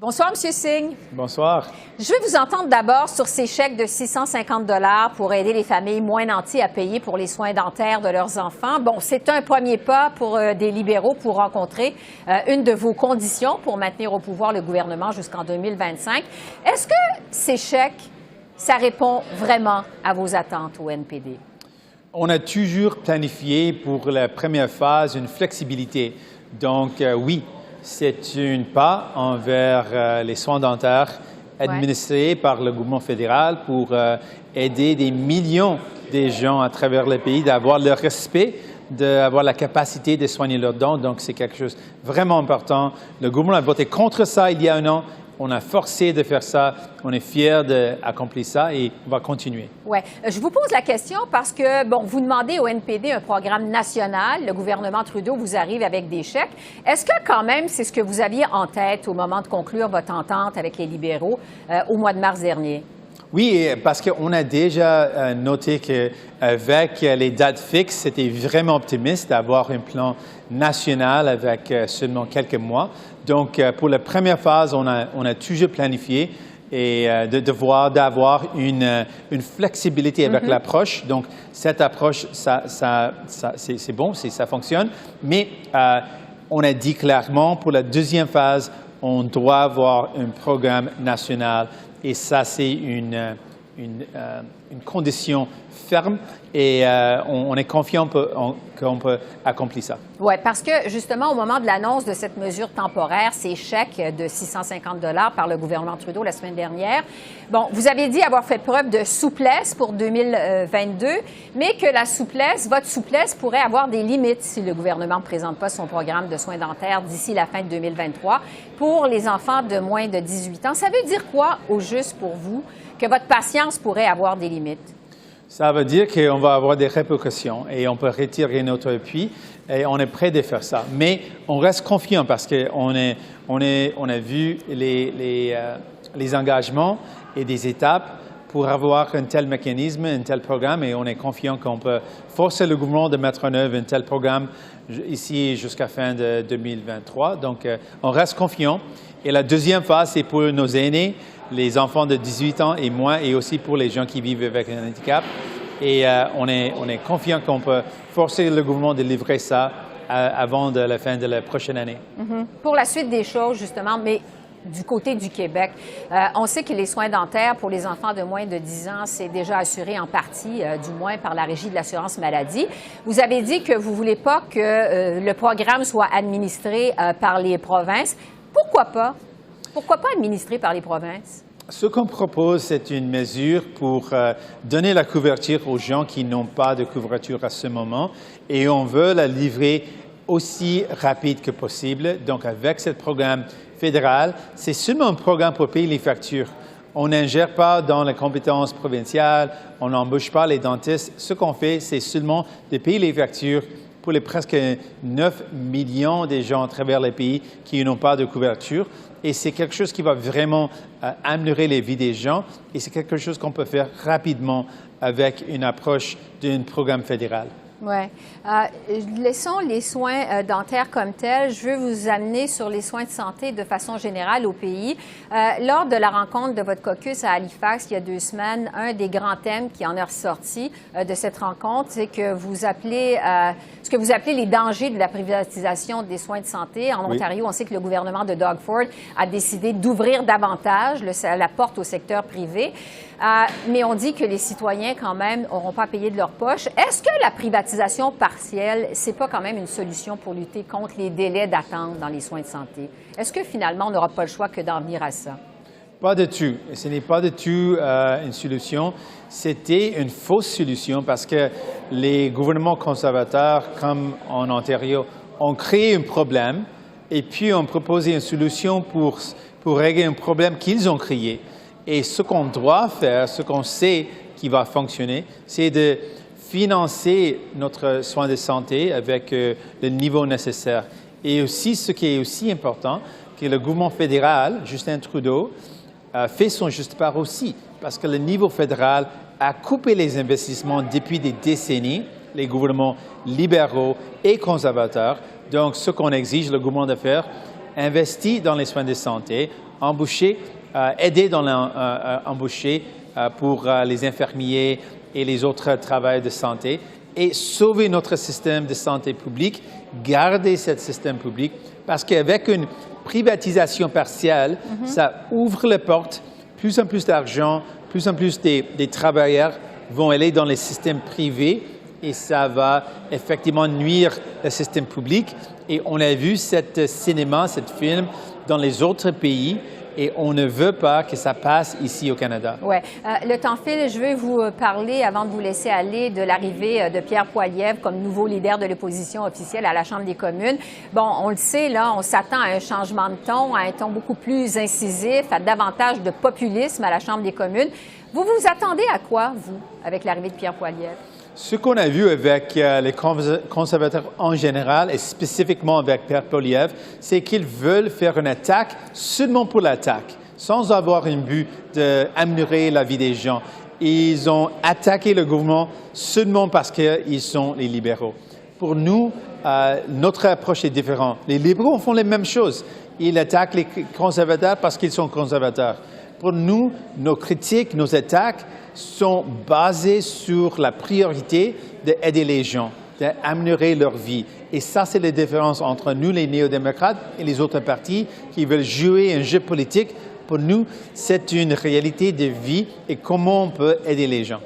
Bonsoir, M. Singh. Bonsoir. Je veux vous entendre d'abord sur ces chèques de 650 $ pour aider les familles moins nanties à payer pour les soins dentaires de leurs enfants. Bon, c'est un premier pas pour des libéraux pour rencontrer une de vos conditions pour maintenir au pouvoir le gouvernement jusqu'en 2025. Est-ce que ces chèques, ça répond vraiment à vos attentes au NPD? On a toujours planifié pour la première phase une flexibilité. Donc, oui. C'est un pas envers les soins dentaires administrés par le gouvernement fédéral pour aider des millions de gens à travers le pays d'avoir le respect, d'avoir la capacité de soigner leurs dents. Donc, c'est quelque chose de vraiment important. Le gouvernement a voté contre ça il y a un an. On a forcé de faire ça. On est fiers d'accomplir ça et on va continuer. Oui. Je vous pose la question parce que, bon, vous demandez au NPD un programme national. Le gouvernement Trudeau vous arrive avec des chèques. Est-ce que, quand même, c'est ce que vous aviez en tête au moment de conclure votre entente avec les libéraux au mois de mars dernier? Oui, parce qu'on a déjà noté qu'avec les dates fixes, c'était vraiment optimiste d'avoir un plan national avec seulement quelques mois. Donc, pour la première phase, on a toujours planifié et d'avoir une flexibilité avec l'approche. Donc, cette approche, c'est bon, ça fonctionne. Mais on a dit clairement, pour la deuxième phase, on doit avoir un programme national. Et ça, c'est une condition ferme et on est confiant qu'on peut accomplir ça. Oui, parce que justement, au moment de l'annonce de cette mesure temporaire, ces chèques de 650 $ par le gouvernement Trudeau la semaine dernière, bon, vous avez dit avoir fait preuve de souplesse pour 2022, mais que votre souplesse pourrait avoir des limites si le gouvernement ne présente pas son programme de soins dentaires d'ici la fin de 2023 pour les enfants de moins de 18 ans. Ça veut dire quoi, au juste pour vous, que votre patience pourrait avoir des limites? Ça veut dire qu'on va avoir des répercussions et on peut retirer notre appui et on est prêt de faire ça. Mais on reste confiant parce qu'on a vu les engagements et des étapes pour avoir un tel mécanisme, un tel programme et on est confiant qu'on peut forcer le gouvernement de mettre en œuvre un tel programme ici jusqu'à fin de 2023. Donc, on reste confiant. Et la deuxième phase, c'est pour nos aînés, les enfants de 18 ans et moins, et aussi pour les gens qui vivent avec un handicap. Et on est confiant qu'on peut forcer le gouvernement de livrer ça avant la fin de la prochaine année. Pour la suite des choses, justement, mais du côté du Québec, on sait que les soins dentaires pour les enfants de moins de 10 ans, c'est déjà assuré en partie, du moins par la Régie de l'assurance maladie. Vous avez dit que vous ne voulez pas que le programme soit administré par les provinces. Pourquoi pas? Pourquoi pas administré par les provinces? Ce qu'on propose, c'est une mesure pour donner la couverture aux gens qui n'ont pas de couverture à ce moment et on veut la livrer aussi rapide que possible. Donc, avec ce programme fédéral, c'est seulement un programme pour payer les factures. On n'ingère pas dans les compétences provinciales, on n'embauche pas les dentistes. Ce qu'on fait, c'est seulement de payer les factures pour les presque 9 millions de gens à travers le pays qui n'ont pas de couverture. Et c'est quelque chose qui va vraiment améliorer les vies des gens et c'est quelque chose qu'on peut faire rapidement avec une approche d'un programme fédéral. Oui. Laissons les soins dentaires comme tels. Je veux vous amener sur les soins de santé de façon générale au pays. Lors de la rencontre de votre caucus à Halifax il y a 2 semaines, un des grands thèmes qui en est ressorti de cette rencontre, c'est que vous appelez ce que vous appelez les dangers de la privatisation des soins de santé. En Ontario, on sait que le gouvernement de Doug Ford a décidé d'ouvrir davantage la porte au secteur privé. Mais on dit que les citoyens, quand même, n'auront pas à payer de leur poche. Est-ce que la privatisation partielle, c'est pas quand même une solution pour lutter contre les délais d'attente dans les soins de santé? Est-ce que finalement, on n'aura pas le choix que d'en venir à ça? Pas du tout. Ce n'est pas du tout une solution. C'était une fausse solution parce que les gouvernements conservateurs, comme en Ontario, ont créé un problème et puis ont proposé une solution pour régler un problème qu'ils ont créé. Et ce qu'on doit faire, ce qu'on sait qui va fonctionner, c'est de financer notre soin de santé avec le niveau nécessaire. Et aussi, ce qui est aussi important, que le gouvernement fédéral, Justin Trudeau, fait son juste part aussi, parce que le niveau fédéral a coupé les investissements depuis des décennies, les gouvernements libéraux et conservateurs. Donc, ce qu'on exige le gouvernement de faire, investir dans les soins de santé, embaucher, aider dans l'embaucher pour les infirmiers et les autres travailleurs de santé et sauver notre système de santé publique, garder ce système public, parce qu'avec une privatisation partielle, ça ouvre les portes, plus en plus d'argent, plus en plus des travailleurs vont aller dans les systèmes privés et ça va effectivement nuire au système public. Et on a vu ce cinéma, ce film dans les autres pays et on ne veut pas que ça passe ici au Canada. Oui. Le temps file. Je vais vous parler, avant de vous laisser aller, de l'arrivée de Pierre Poilievre comme nouveau leader de l'opposition officielle à la Chambre des communes. Bon, on le sait, là, on s'attend à un changement de ton, à un ton beaucoup plus incisif, à davantage de populisme à la Chambre des communes. Vous vous attendez à quoi, vous, avec l'arrivée de Pierre Poilievre? Ce qu'on a vu avec les conservateurs en général et spécifiquement avec Pierre Poilievre, c'est qu'ils veulent faire une attaque seulement pour l'attaque, sans avoir un but d'améliorer la vie des gens. Ils ont attaqué le gouvernement seulement parce qu'ils sont les libéraux. Pour nous, notre approche est différente. Les libéraux font les mêmes choses. Ils attaquent les conservateurs parce qu'ils sont conservateurs. Pour nous, nos critiques, nos attaques sont basées sur la priorité d'aider les gens, d'améliorer leur vie. Et ça, c'est la différence entre nous, les néo-démocrates, et les autres partis qui veulent jouer un jeu politique. Pour nous, c'est une réalité de vie et comment on peut aider les gens.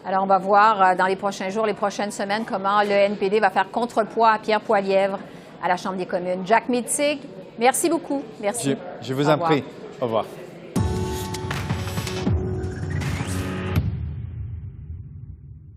Alors, on va voir dans les prochains jours, les prochaines semaines, comment le NPD va faire contrepoids à Pierre Poilievre à la Chambre des communes. Jack Mitzig, merci beaucoup. Merci. Je vous en prie. Au revoir.